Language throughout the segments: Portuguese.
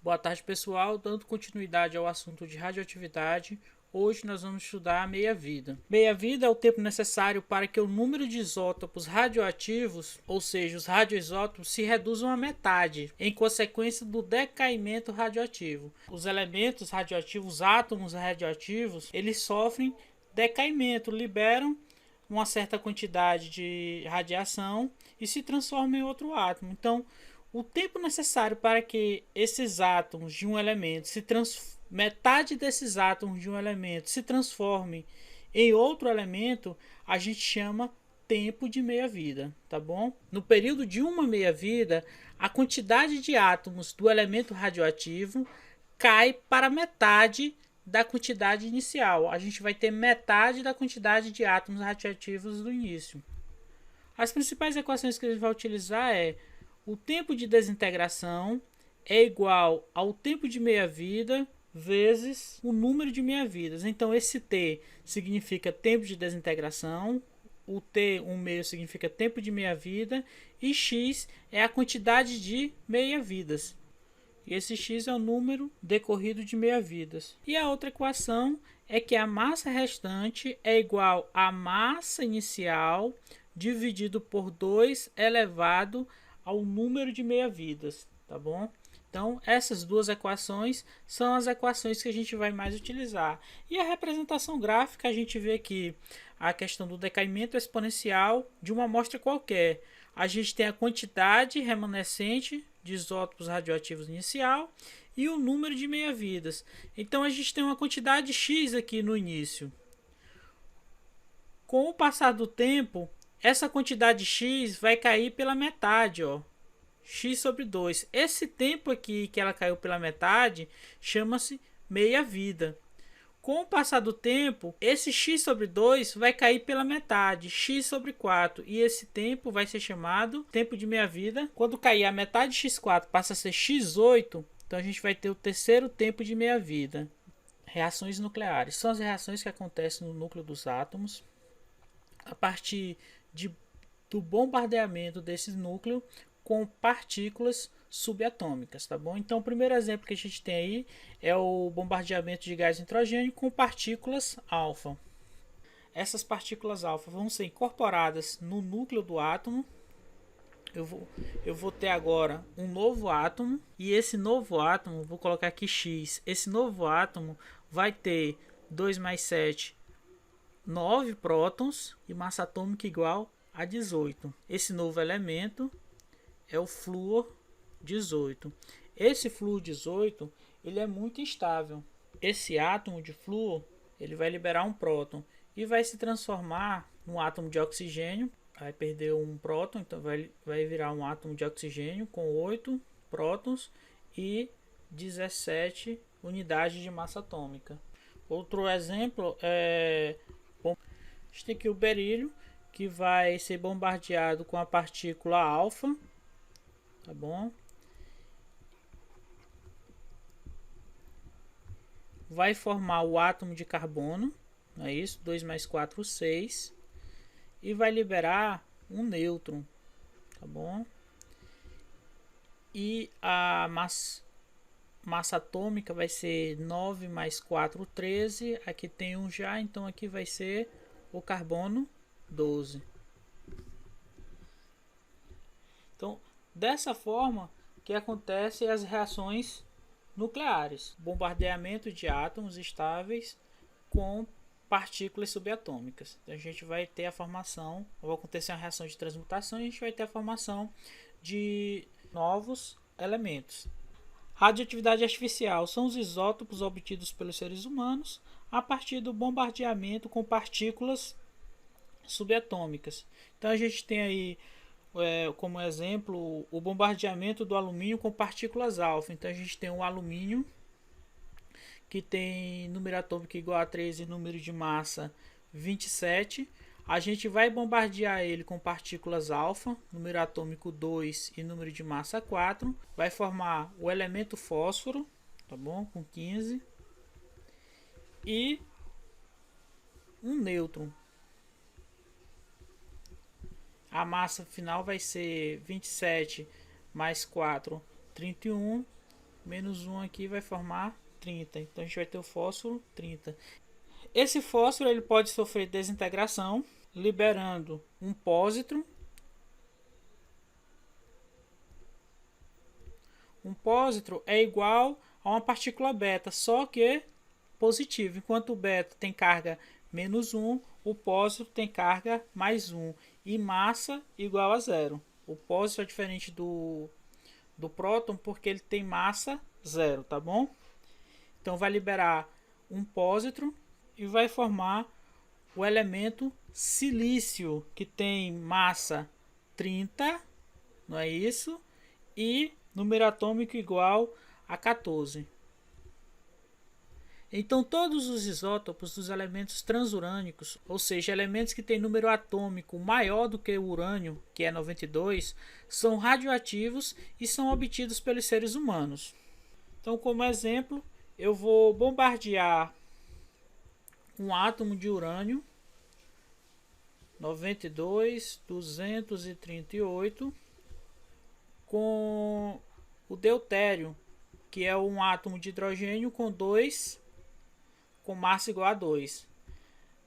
Boa tarde, pessoal. Dando continuidade ao assunto de radioatividade, hoje nós vamos estudar a meia-vida. Meia-vida é o tempo necessário para que o número de isótopos radioativos, ou seja, os radioisótopos, se reduzam à metade, em consequência do decaimento radioativo. Os elementos radioativos, os átomos radioativos, eles sofrem decaimento, liberam uma certa quantidade de radiação e se transformam em outro átomo. Então, o tempo necessário para que esses átomos de um elemento metade desses átomos de um elemento se transformem em outro elemento, a gente chama tempo de meia-vida, tá bom? No período de uma meia-vida, a quantidade de átomos do elemento radioativo cai para metade da quantidade inicial. A gente vai ter metade da quantidade de átomos radioativos do início. As principais equações que a gente vai utilizar é o tempo de desintegração é igual ao tempo de meia-vida vezes o número de meia-vidas. Então, esse T significa tempo de desintegração, o T, 1/2, significa tempo de meia-vida, e X é a quantidade de meia-vidas. E esse X é o número decorrido de meia-vidas. E a outra equação é que a massa restante é igual à massa inicial dividido por 2 elevado ao número de meia-vidas, tá bom? Então, essas duas equações são as equações que a gente vai mais utilizar. E a representação gráfica, a gente vê aqui a questão do decaimento exponencial de uma amostra qualquer. A gente tem a quantidade remanescente de isótopos radioativos inicial e o número de meia-vidas. Então, a gente tem uma quantidade X aqui no início. Com o passar do tempo, essa quantidade X vai cair pela metade, ó. X sobre 2. Esse tempo aqui que ela caiu pela metade chama-se meia-vida. Com o passar do tempo, esse x sobre 2 vai cair pela metade, x sobre 4. E esse tempo vai ser chamado tempo de meia-vida. Quando cair a metade de x4 passa a ser x8, então a gente vai ter o terceiro tempo de meia-vida. Reações nucleares. São as reações que acontecem no núcleo dos átomos a partir do bombardeamento desse núcleo com partículas subatômicas, tá bom? Então, o primeiro exemplo que a gente tem aí é o bombardeamento de gás nitrogênio com partículas alfa. Essas partículas alfa vão ser incorporadas no núcleo do átomo. Eu vou ter agora um novo átomo, e esse novo átomo, vou colocar aqui X, esse novo átomo vai ter 2 mais 7, 9 prótons e massa atômica igual a 18. Esse novo elemento é o flúor 18. Esse flúor 18 ele é muito instável. Esse átomo de flúor ele vai liberar um próton e vai se transformar num átomo de oxigênio. Vai perder um próton, então vai virar um átomo de oxigênio com 8 prótons e 17 unidades de massa atômica. Outro exemplo é a gente tem aqui o berílio, que vai ser bombardeado com a partícula alfa, tá bom? Vai formar o átomo de carbono, não é isso? 2 mais 4, 6. E vai liberar um nêutron, tá bom? E a massa atômica vai ser 9 mais 4, 13. Aqui tem um já, então aqui vai ser o carbono 12. Então, dessa forma que acontecem as reações nucleares, bombardeamento de átomos estáveis com partículas subatômicas. Então, a gente vai ter a formação, vai acontecer uma reação de transmutação e a gente vai ter a formação de novos elementos. Radioatividade artificial são os isótopos obtidos pelos seres humanos a partir do bombardeamento com partículas subatômicas. Então a gente tem aí como exemplo o bombardeamento do alumínio com partículas alfa. Então a gente tem o alumínio que tem número atômico igual a 13 e número de massa 27. A gente vai bombardear ele com partículas alfa, número atômico 2 e número de massa 4. Vai formar o elemento fósforo, tá bom? Com 15. E um nêutron. A massa final vai ser 27 mais 4, 31. Menos 1 aqui vai formar 30. Então a gente vai ter o fósforo 30. Esse fósforo ele pode sofrer desintegração, liberando um pósitron. Um pósitron é igual a uma partícula beta, só que positivo. Enquanto o beta tem carga menos 1, o pósitron tem carga mais 1 e massa igual a zero. O pósitron é diferente do próton porque ele tem massa zero, tá bom? Então vai liberar um pósitron e vai formar o elemento silício, que tem massa 30, não é isso? E número atômico igual a 14. Então todos os isótopos dos elementos transurânicos, ou seja, elementos que têm número atômico maior do que o urânio, que é 92, são radioativos e são obtidos pelos seres humanos. Então, como exemplo, eu vou bombardear um átomo de urânio 92, 238 com o deutério, que é um átomo de hidrogênio com massa igual a 2.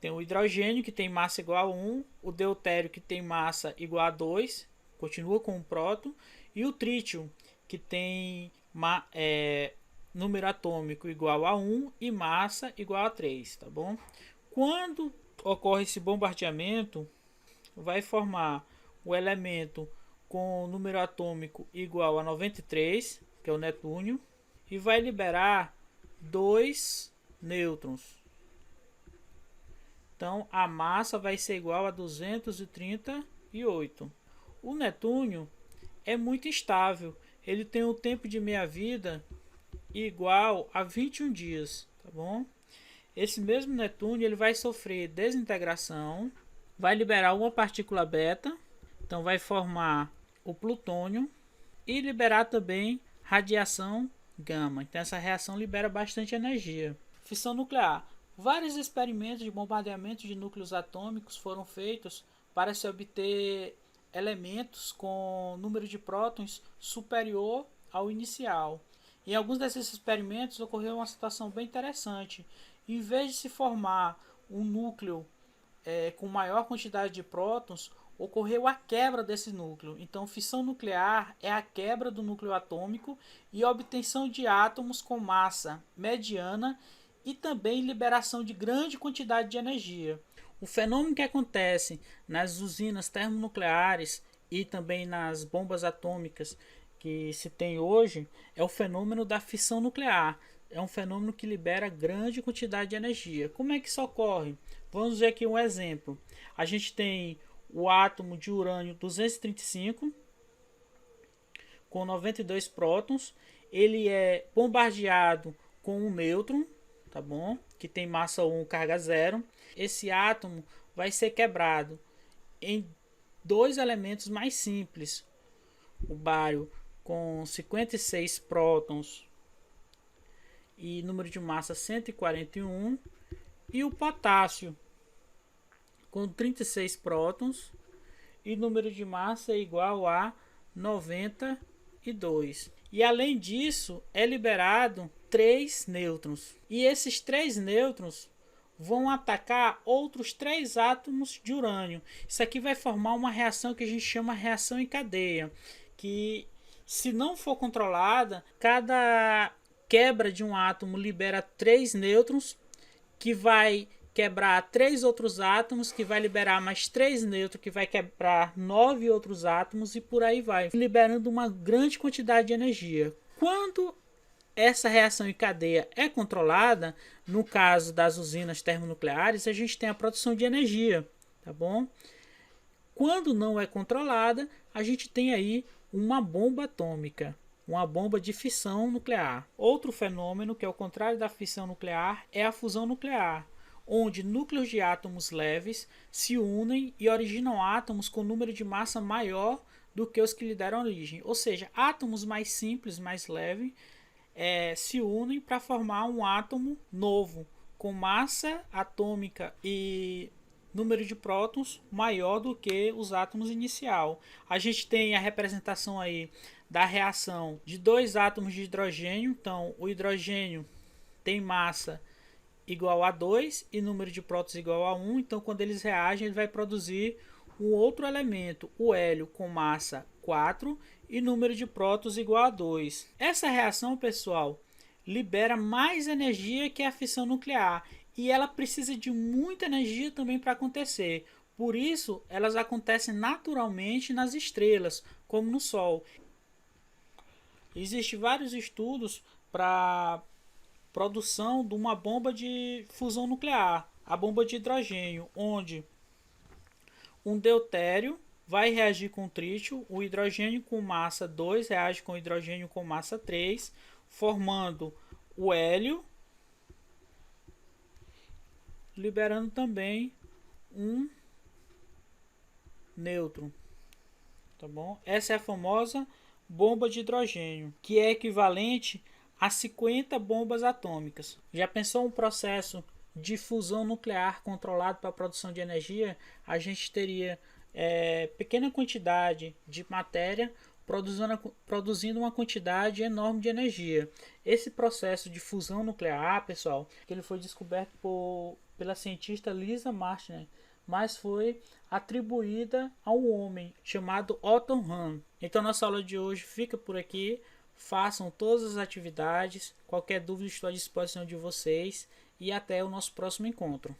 Tem o hidrogênio, que tem massa igual a 1, o deutério, que tem massa igual a 2, continua com o próton, e o trítio, que tem número atômico igual a 1 e massa igual a 3, tá bom? Quando ocorre esse bombardeamento, vai formar o elemento com número atômico igual a 93, que é o netúnio, e vai liberar 2 nêutrons. Então a massa vai ser igual a 238. O netúnio é muito instável, ele tem um tempo de meia-vida igual a 21 dias, tá bom? Esse mesmo netúnio ele vai sofrer desintegração, vai liberar uma partícula beta, então vai formar o plutônio e liberar também radiação gama. Então essa reação libera bastante energia. Fissão nuclear. Vários experimentos de bombardeamento de núcleos atômicos foram feitos para se obter elementos com número de prótons superior ao inicial. Em alguns desses experimentos ocorreu uma situação bem interessante. Em vez de se formar um núcleo com maior quantidade de prótons, ocorreu a quebra desse núcleo. Então, fissão nuclear é a quebra do núcleo atômico e a obtenção de átomos com massa mediana e também liberação de grande quantidade de energia. O fenômeno que acontece nas usinas termonucleares e também nas bombas atômicas que se tem hoje é o fenômeno da fissão nuclear. É um fenômeno que libera grande quantidade de energia. Como é que isso ocorre? Vamos ver aqui um exemplo. A gente tem o átomo de urânio 235 com 92 prótons. Ele é bombardeado com um nêutron, tá bom? Que tem massa 1, carga 0. Esse átomo vai ser quebrado em dois elementos mais simples. O bário com 56 prótons e número de massa 141 e o potássio com 36 prótons e número de massa igual a 92. E além disso, é liberado 3 nêutrons. E esses 3 nêutrons vão atacar outros 3 átomos de urânio. Isso aqui vai formar uma reação que a gente chama reação em cadeia, que se não for controlada, cada quebra de um átomo libera 3 nêutrons, que vai quebrar 3 outros átomos, que vai liberar mais 3 nêutrons, que vai quebrar 9 outros átomos e por aí vai, liberando uma grande quantidade de energia. Quando essa reação em cadeia é controlada, no caso das usinas termonucleares, a gente tem a produção de energia, tá bom? Quando não é controlada, a gente tem aí uma bomba atômica, uma bomba de fissão nuclear. Outro fenômeno que é o contrário da fissão nuclear é a fusão nuclear, onde núcleos de átomos leves se unem e originam átomos com número de massa maior do que os que lhe deram origem. Ou seja, átomos mais simples, mais leves, se unem para formar um átomo novo, com massa atômica e número de prótons maior do que os átomos inicial. A gente tem a representação aí da reação de dois átomos de hidrogênio. Então, o hidrogênio tem massa igual a 2 e número de prótons igual a 1. Então, quando eles reagem, ele vai produzir um outro elemento, o hélio, com massa 4 e número de prótons igual a 2. Essa reação, pessoal, libera mais energia que a fissão nuclear e ela precisa de muita energia também para acontecer. Por isso, elas acontecem naturalmente nas estrelas, como no Sol. Existem vários estudos para produção de uma bomba de fusão nuclear, a bomba de hidrogênio, onde um deutério vai reagir com trítio, o hidrogênio com massa 2 reage com o hidrogênio com massa 3, formando o hélio, liberando também um nêutron. Tá bom? Essa é a famosa bomba de hidrogênio, que é equivalente a 50 bombas atômicas. Já pensou um processo de fusão nuclear controlado para a produção de energia? A gente teria pequena quantidade de matéria produzindo uma quantidade enorme de energia. Esse processo de fusão nuclear, pessoal, que ele foi descoberto pela cientista Lisa Marshall, mas foi atribuída a um homem chamado Otto Hahn. Então nossa aula de hoje fica por aqui. Façam todas as atividades. Qualquer dúvida estou à disposição de vocês. E até o nosso próximo encontro.